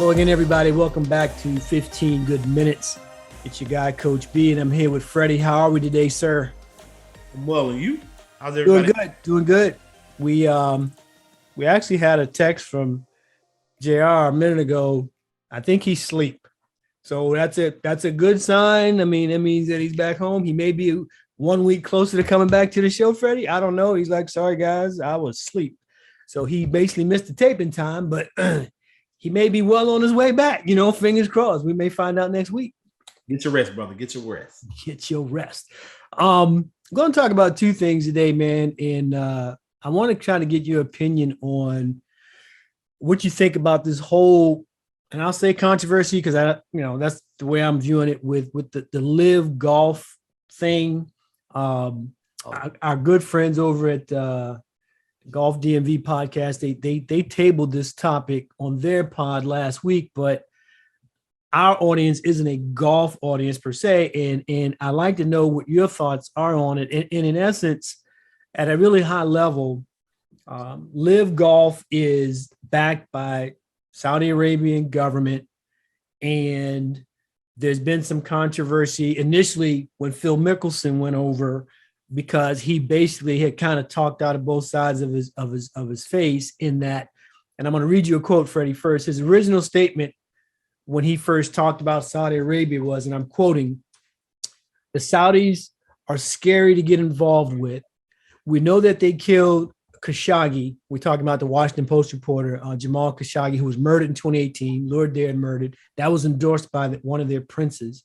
Hello again, everybody. Welcome back to 15 Good Minutes. It's your guy, Coach B, and I'm here with Freddie. How are we today, sir? I'm well, and you? How's everybody? Doing good. We actually had a text from JR a minute ago. I think he's asleep. So that's it. That's a good sign. I mean, it means that he's back home. He may be 1 week closer to coming back to the show, Freddie. I don't know. He's like, sorry, guys, I was asleep. So he basically missed the taping time, but he may be well on his way back. Fingers crossed. We may find out next week. Get your rest, brother. Get your rest. Get your rest. I'm going to talk about two things today, man. And I want to try to get your opinion on what you think about this whole, and I'll say controversy because that's the way I'm viewing it with the LIV Golf thing. Our good friends over at Golf DMV podcast, they tabled this topic on their pod last week, but our audience isn't a golf audience per se, and I like to know what your thoughts are on it. And in essence, at a really high level, LIV Golf is backed by Saudi Arabian government, and there's been some controversy initially when Phil Mickelson went over, because he basically had kind of talked out of both sides of his face in that. And I'm going to read you a quote, Freddie, first. His original statement when he first talked about Saudi Arabia was, and I'm quoting, "The Saudis are scary to get involved with. We know that they killed Khashoggi." We're talking about the Washington Post reporter, Jamal Khashoggi, who was murdered in 2018, lured there and murdered. That was endorsed by one of their princes.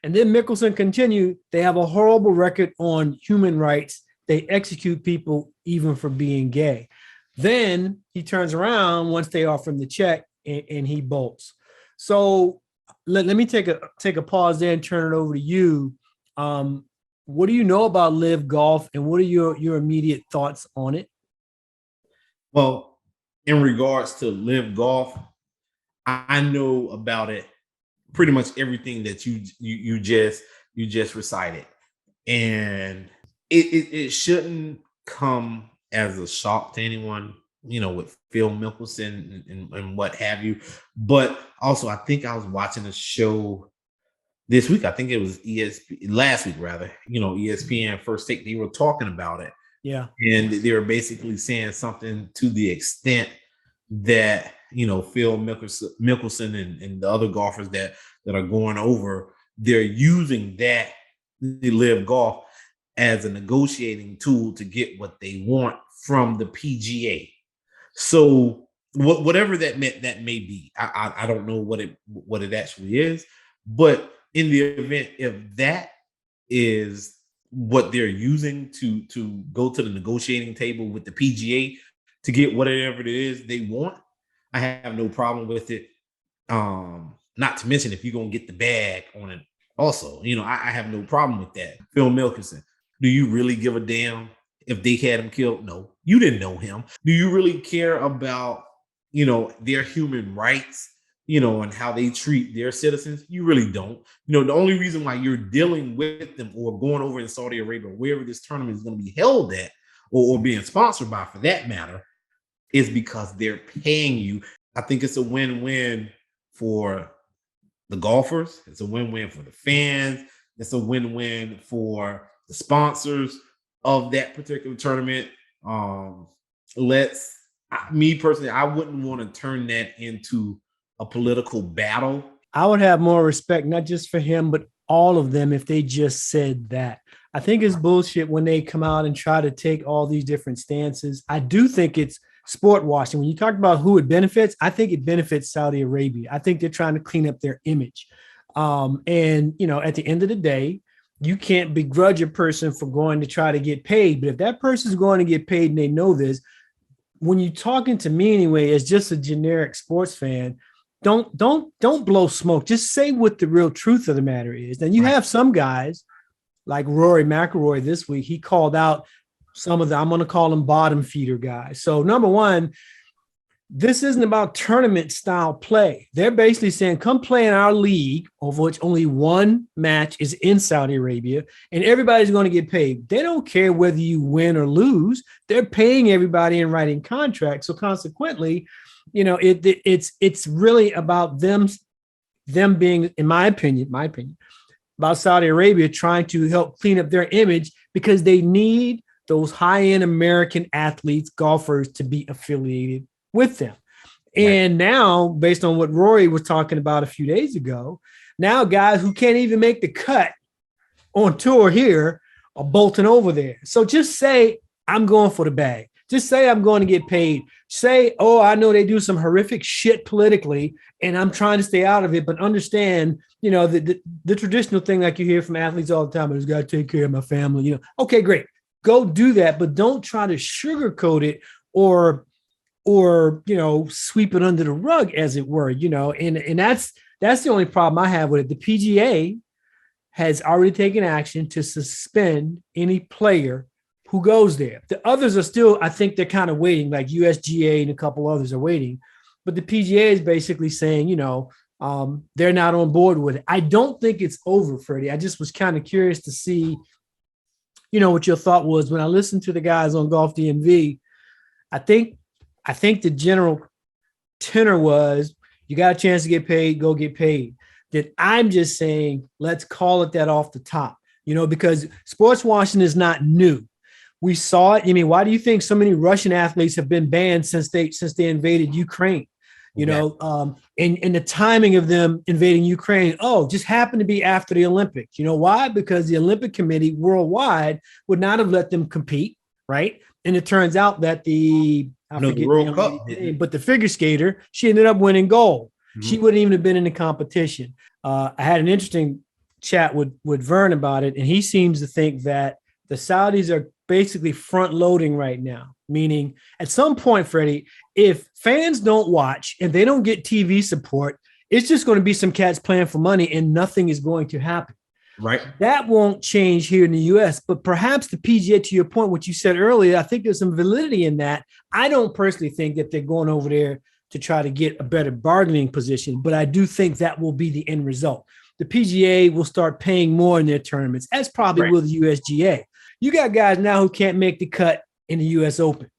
And then Mickelson continued, "They have a horrible record on human rights. They execute people even for being gay." Then he turns around once they offer him the check and he bolts. So let me take a pause there and turn it over to you. What do you know about LIV Golf, and what are your immediate thoughts on it? Well, in regards to LIV Golf, I know about it pretty much everything that you just recited, and it shouldn't come as a shock to anyone, with Phil Mickelson and what have you. But also, I think I was watching a show this week. I think it was last week rather. ESPN First Take. They were talking about it. Yeah, and they were basically saying something to the extent that Phil Mickelson and the other golfers that are going over, they're using that the LIV Golf as a negotiating tool to get what they want from the PGA. So whatever that may be, I don't know what it actually is, but in the event if that is what they're using to go to the negotiating table with the PGA to get whatever it is they want, I have no problem with it. Not to mention if you're gonna get the bag on it also, I have no problem with that. Phil Mickelson, do you really give a damn if they had him killed? No, you didn't know him. Do you really care about their human rights, and how they treat their citizens? You really don't. The only reason why you're dealing with them or going over in Saudi Arabia, wherever this tournament is going to be held at, or being sponsored by, for that matter, is because they're paying you. I think it's a win-win for the golfers. It's a win-win for the fans. It's a win-win for the sponsors of that particular tournament. Me personally, I wouldn't want to turn that into a political battle. I would have more respect, not just for him, but all of them, if they just said that. I think it's bullshit when they come out and try to take all these different stances. I do think it's sport washing. When you talk about who it benefits, I think it benefits Saudi Arabia. I think they're trying to clean up their image. And at the end of the day, you can't begrudge a person for going to try to get paid. But if that person's going to get paid and they know this, when you're talking to me anyway, as just a generic sports fan, don't blow smoke. Just say what the real truth of the matter is. And you have some guys like Rory McIlroy this week. He called out some of the, I'm going to call them bottom feeder guys. So number one, this isn't about tournament style play. They're basically saying, come play in our league, of which only one match is in Saudi Arabia, and everybody's going to get paid. They don't care whether you win or lose. They're paying everybody and writing contracts. So consequently, It's really about them being, in my opinion, about Saudi Arabia trying to help clean up their image because they need those high-end American athletes, golfers, to be affiliated with them. Right. And now, based on what Rory was talking about a few days ago, now guys who can't even make the cut on tour here are bolting over there. So just say, I'm going for the bag. Just say I'm going to get paid. Say, oh, I know they do some horrific shit politically, and I'm trying to stay out of it, but understand, the traditional thing like you hear from athletes all the time, I just got to take care of my family. Okay, great. Go do that, but don't try to sugarcoat it or sweep it under the rug, as it were. And that's the only problem I have with it. The PGA has already taken action to suspend any player who goes there. The others are still, I think they're kind of waiting, like USGA and a couple others are waiting. But the PGA is basically saying, they're not on board with it. I don't think it's over, Freddie. I just was kind of curious to see, what your thought was. When I listened to the guys on Golf DMV, I think the general tenor was, you got a chance to get paid, go get paid. That I'm just saying, let's call it that off the top, because sports washing is not new. We saw it. I mean, why do you think so many Russian athletes have been banned since they invaded Ukraine? And the timing of them invading Ukraine, just happened to be after the Olympics. You know why? Because the Olympic Committee worldwide would not have let them compete, right? And it turns out that the World Cup, but the figure skater, she ended up winning gold. Mm-hmm. She wouldn't even have been in the competition. I had an interesting chat with Vern about it, and he seems to think that the Saudis are basically front loading right now, meaning at some point, Freddie, if fans don't watch and they don't get TV support, it's just going to be some cats playing for money and nothing is going to happen. Right. That won't change here in the U.S., but perhaps the PGA, to your point, what you said earlier, I think there's some validity in that. I don't personally think that they're going over there to try to get a better bargaining position, but I do think that will be the end result. The PGA will start paying more in their tournaments, as probably will the USGA. You got guys now who can't make the cut in the U.S. Open.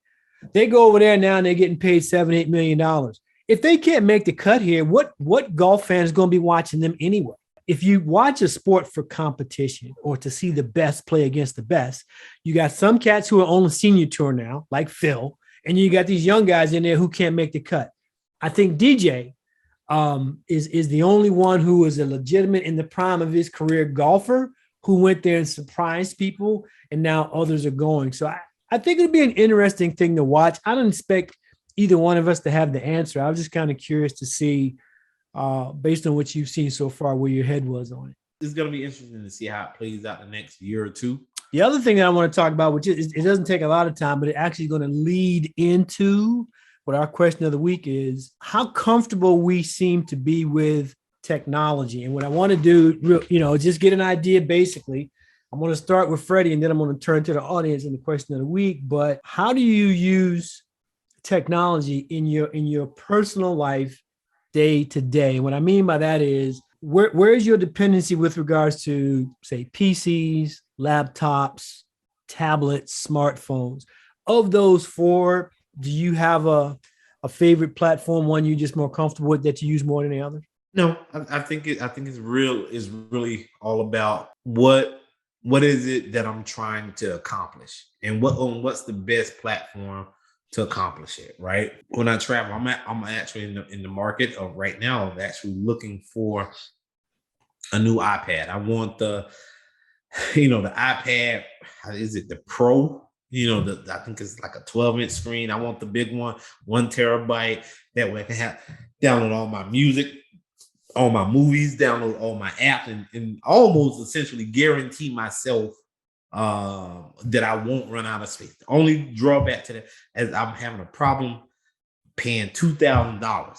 They go over there now and they're getting paid $7-8 million. If they can't make the cut here, what golf fan is going to be watching them anyway? If you watch a sport for competition or to see the best play against the best, you got some cats who are on the senior tour now, like Phil, and you got these young guys in there who can't make the cut. I think DJ is the only one who is a legitimate, in the prime of his career, golfer who went there and surprised people, and now others are going. So I think it'll be an interesting thing to watch. I don't expect either one of us to have the answer. I was just kind of curious to see, based on what you've seen so far, where your head was on it. It's going to be interesting to see how it plays out the next year or two. The other thing that I want to talk about, which is, it doesn't take a lot of time, but it actually is going to lead into what our question of the week is, how comfortable we seem to be with technology. And what I want to do, just get an idea. Basically, I'm going to start with Freddie, and then I'm going to turn to the audience in the question of the week. But how do you use technology in your personal life day to day? And what I mean by that is, where is your dependency with regards to, say, PCs, laptops, tablets, smartphones? Of those four, do you have a favorite platform, one you're just more comfortable with that you use more than the other? No, I think it's really all about what is it that I'm trying to accomplish, and what's the best platform to accomplish it. Right. When I travel, I'm actually in the market of right now of actually looking for a new iPad. I want the iPad. Is it the Pro? I think it's like a 12-inch screen. I want the big one, 1 terabyte. That way I can download all my music, all my movies, download all my apps, and almost essentially guarantee myself that I won't run out of space. The only drawback to that is I'm having a problem paying $2,000.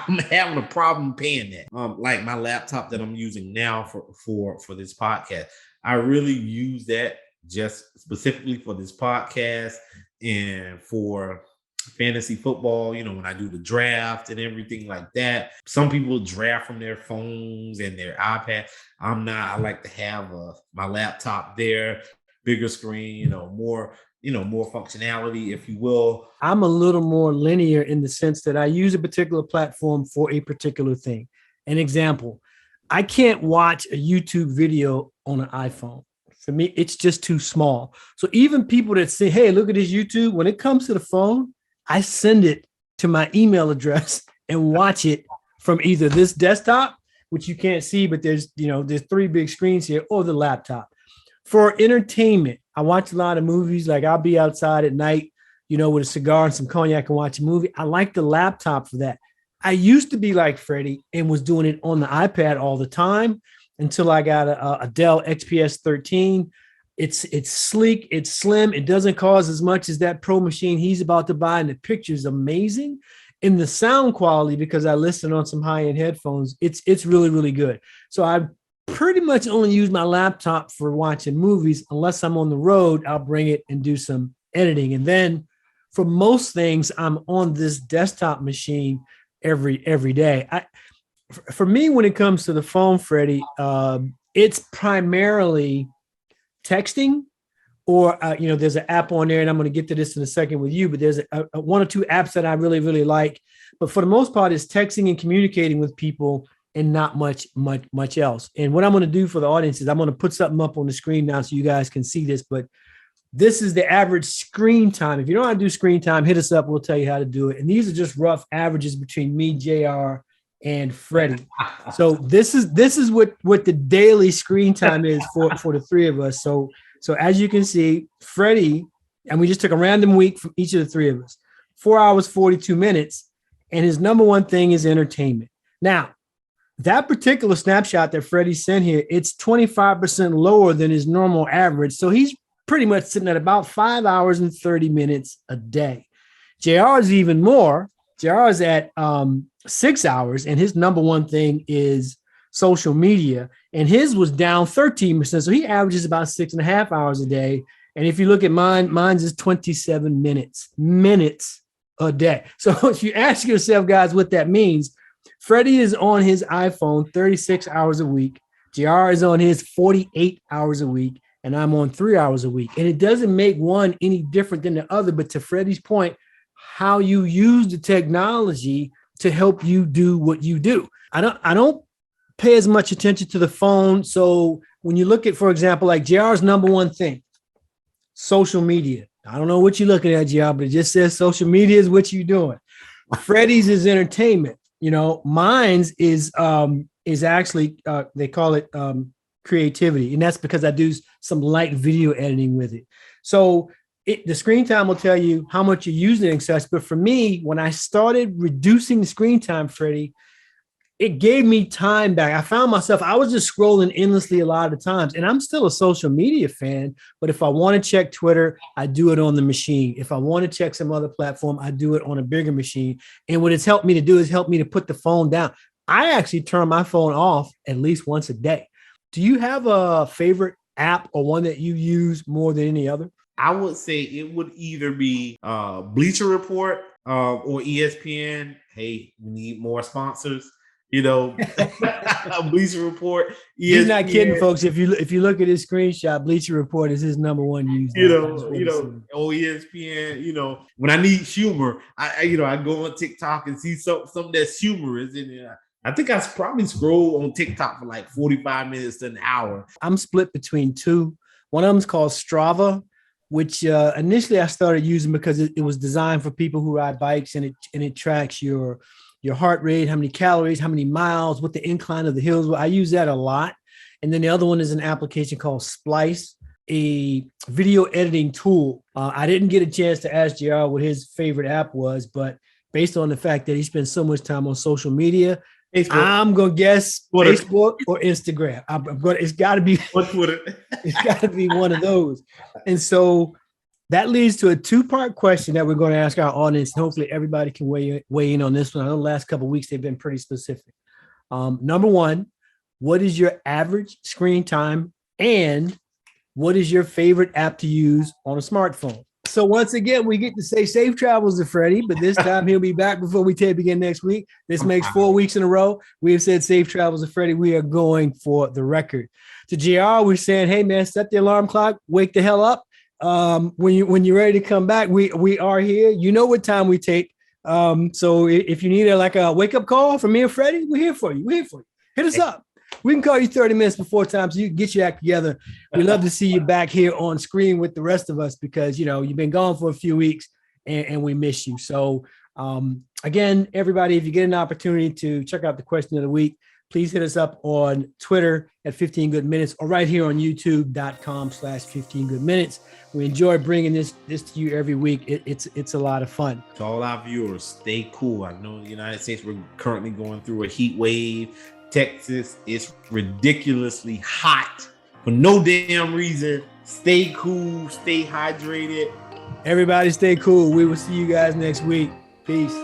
I'm having a problem paying that. Like my laptop that I'm using now for this podcast, I really use that just specifically for this podcast and for fantasy football, when I do the draft and everything like that. Some people draft from their phones and their iPad. I'm not. I like to have my laptop there, bigger screen, more, more functionality, if you will. I'm a little more linear in the sense that I use a particular platform for a particular thing. An example, I can't watch a YouTube video on an iPhone. For me, it's just too small. So even people that say, hey, look at this YouTube, when it comes to the phone, I send it to my email address and watch it from either this desktop, which you can't see, but there's 3 big screens here, or the laptop. For entertainment, I watch a lot of movies. Like I'll be outside at night, with a cigar and some cognac and watch a movie. I like the laptop for that. I used to be like Freddie and was doing it on the iPad all the time until I got a Dell XPS 13. It's sleek, it's slim, it doesn't cost as much as that Pro machine he's about to buy, and the picture's amazing. And the sound quality, because I listen on some high-end headphones, it's really, really good. So I pretty much only use my laptop for watching movies. Unless I'm on the road, I'll bring it and do some editing. And then for most things, I'm on this desktop machine every day. For me, when it comes to the phone, Freddie, it's primarily texting, or there's an app on there, and I'm going to get to this in a second with you, but there's a 1 or 2 apps that I really, really like. But for the most part, it's texting and communicating with people, and not much else. And what I'm going to do for the audience is I'm going to put something up on the screen now so you guys can see this. But this is the average screen time. If you don't know how to do screen time, hit us up. We'll tell you how to do it. And these are just rough averages between me, JR, and Freddie. So this is what the daily screen time is for the 3 of us. So as you can see, Freddie, and we just took a random week from each of the 3 of us, 4 hours, 42 minutes. And his number one thing is entertainment. Now, that particular snapshot that Freddie sent here, it's 25% lower than his normal average. So he's pretty much sitting at about 5 hours and 30 minutes a day. JR is even more. JR is at 6 hours, and his number one thing is social media. And his was down 13%. So he averages about 6.5 hours a day. And if you look at mine's is 27 minutes a day. So if you ask yourself, guys, what that means, Freddie is on his iPhone 36 hours a week. JR is on his 48 hours a week, and I'm on 3 hours a week. And it doesn't make one any different than the other. But to Freddie's point, how you use the technology to help you do what you do. I don't pay as much attention to the phone. So when you look at, for example, like JR's number one thing, social media. I don't know what you're looking at, JR, but it just says social media is what you're doing. Freddie's is entertainment. Mine's is actually they call it creativity, and that's because I do some light video editing with it. So the screen time will tell you how much you're using it and such. But for me, when I started reducing the screen time, Freddie, it gave me time back. I found myself, I was just scrolling endlessly a lot of times, and I'm still a social media fan. But if I want to check Twitter, I do it on the machine. If I want to check some other platform, I do it on a bigger machine. And what it's helped me to do is help me to put the phone down. I actually turn my phone off at least once a day. Do you have a favorite app or one that you use more than any other? I would say it would either be Bleacher Report or ESPN. Hey, we need more sponsors. Bleacher Report. ESPN. He's not kidding, folks. If you look at his screenshot, Bleacher Report is his number one use. ESPN. When I need humor, I go on TikTok and see something that's humorous in it. I think I probably scroll on TikTok for like 45 minutes to an hour. I'm split between 2. One of them is called Strava, which initially I started using because it was designed for people who ride bikes, and it tracks your heart rate, how many calories, how many miles, what the incline of the hills were. I use that a lot. And then the other one is an application called Splice, a video editing tool. I didn't get a chance to ask JR what his favorite app was, but based on the fact that he spends so much time on social media, I'm gonna guess Twitter. Facebook or Instagram. It's got to be Twitter. It's got to be one of those. And so that leads to a 2-part question that we're going to ask our audience, and hopefully everybody can weigh in on this one. I know the last couple of weeks they've been pretty specific. Number one, what is your average screen time, and what is your favorite app to use on a smartphone? So once again, we get to say safe travels to Freddie, but this time he'll be back before we tape again next week. This makes 4 weeks in a row. We have said safe travels to Freddie. We are going for the record. To JR, we're saying, hey, man, set the alarm clock, wake the hell up, When you're ready to come back, we are here. You know what time we take. So if you need a wake up call from me and Freddie, we're here for you. We're here for you. Hit us up. We can call you 30 minutes before time so you can get your act together. We love to see you back here on screen with the rest of us because you've been gone for a few weeks and we miss you. So again, everybody, if you get an opportunity to check out the question of the week, please hit us up on Twitter at 15 Good Minutes or right here on youtube.com/15 Good Minutes. We enjoy bringing this to you every week. It's a lot of fun. To all our viewers, stay cool. I know in the United States, we're currently going through a heat wave. Texas is ridiculously hot for no damn reason. Stay cool, stay hydrated. Everybody stay cool. We will see you guys next week. Peace.